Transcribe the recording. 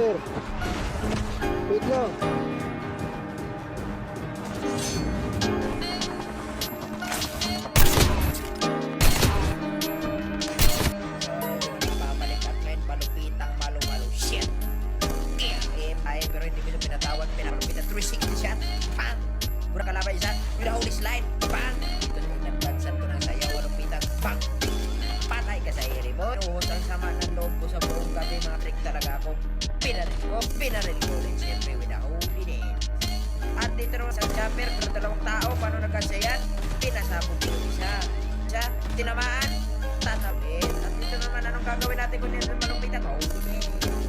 sir. Wait lang. Babalik at ngayon malupitang malo-malo shit. Ay, pero hindi ko siya pinatawag. Pinapalupitan 360 shot. Bang! Mura kalaban isa. With a holy slide. Bang! Ito na yung nagbansan ko ng sayaw. Malupitan. Bang! Patay ka sa iri mo. Nuhot ang sama ng loob ko sa buong gabi. Mga trick talaga ako. Pinaril ko rin siyempre with a holy name. At dito naman sa jumper, pero dalawang tao, paano nagkasya yan? Pinasabog ko isa. Siya, tinamaan, tatapin. At dito naman, anong gagawin natin kung nito malupitan? Holy name.